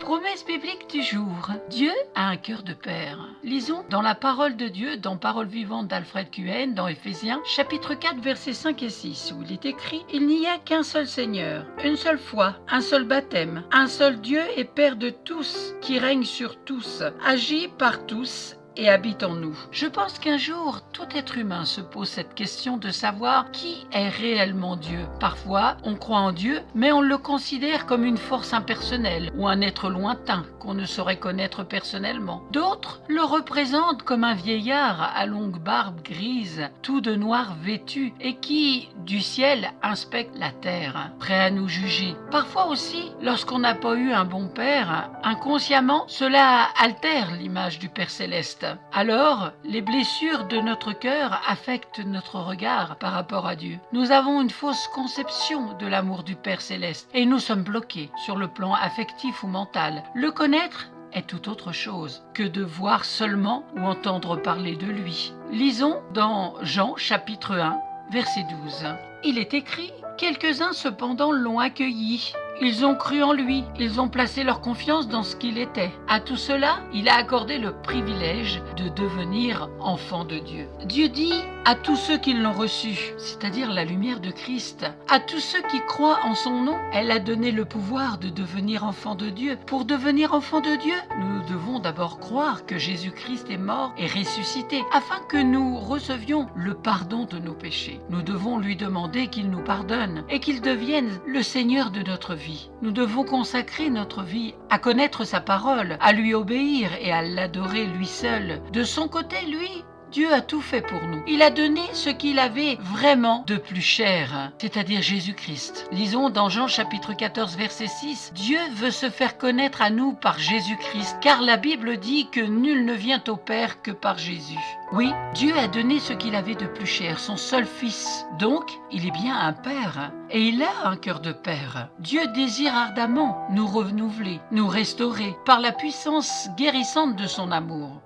Promesse biblique du jour. Dieu a un cœur de père. Lisons dans la parole de Dieu, dans Parole vivante d'Alfred Cohen, dans Éphésiens, chapitre 4, versets 5 et 6, où il est écrit « Il n'y a qu'un seul Seigneur, une seule foi, un seul baptême, un seul Dieu et Père de tous, qui règne sur tous, agit par tous, et habite en nous. » Je pense qu'un jour, tout être humain se pose cette question de savoir qui est réellement Dieu. Parfois, on croit en Dieu, mais on le considère comme une force impersonnelle ou un être lointain qu'on ne saurait connaître personnellement. D'autres le représentent comme un vieillard à longue barbe grise, tout de noir vêtu, et qui, du ciel, inspecte la terre, prêt à nous juger. Parfois aussi, lorsqu'on n'a pas eu un bon père, inconsciemment, cela altère l'image du Père céleste. Alors, les blessures de notre cœur affectent notre regard par rapport à Dieu. Nous avons une fausse conception de l'amour du Père céleste et nous sommes bloqués sur le plan affectif ou mental. Le connaître est tout autre chose que de voir seulement ou entendre parler de lui. Lisons dans Jean chapitre 1, verset 12. Il est écrit « Quelques-uns cependant l'ont accueilli. Ils ont cru en lui, ils ont placé leur confiance dans ce qu'il était. À tout cela, il a accordé le privilège de devenir enfant de Dieu. » Dieu dit à tous ceux qui l'ont reçu, c'est-à-dire la lumière de Christ, à tous ceux qui croient en son nom, elle a donné le pouvoir de devenir enfant de Dieu. Pour devenir enfant de Dieu, nous devons d'abord croire que Jésus-Christ est mort et ressuscité, afin que nous recevions le pardon de nos péchés. Nous devons lui demander qu'il nous pardonne et qu'il devienne le Seigneur de notre vie. Nous devons consacrer notre vie à connaître sa parole, à lui obéir et à l'adorer lui seul. De son côté, lui, Dieu a tout fait pour nous. Il a donné ce qu'il avait vraiment de plus cher, c'est-à-dire Jésus-Christ. Lisons dans Jean chapitre 14, verset 6. Dieu veut se faire connaître à nous par Jésus-Christ, car la Bible dit que nul ne vient au Père que par Jésus. Oui, Dieu a donné ce qu'il avait de plus cher, son seul Fils. Donc, il est bien un Père, et il a un cœur de Père. Dieu désire ardemment nous renouveler, nous restaurer, par la puissance guérissante de son amour.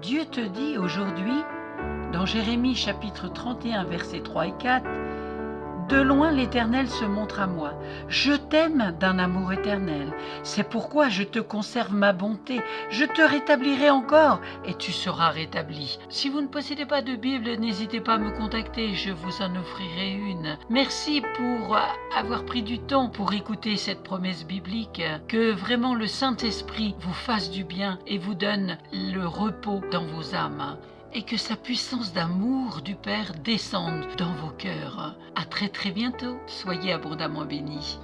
Dieu te dit aujourd'hui, dans Jérémie chapitre 31, versets 3 et 4, « De loin l'Éternel se montre à moi. Je t'aime d'un amour éternel. C'est pourquoi je te conserve ma bonté. Je te rétablirai encore et tu seras rétabli. » Si vous ne possédez pas de Bible, n'hésitez pas à me contacter. Je vous en offrirai une. Merci pour avoir pris du temps pour écouter cette promesse biblique. Que vraiment le Saint-Esprit vous fasse du bien et vous donne le repos dans vos âmes. Et que sa puissance d'amour du Père descende dans vos cœurs. À très très bientôt. Soyez abondamment bénis.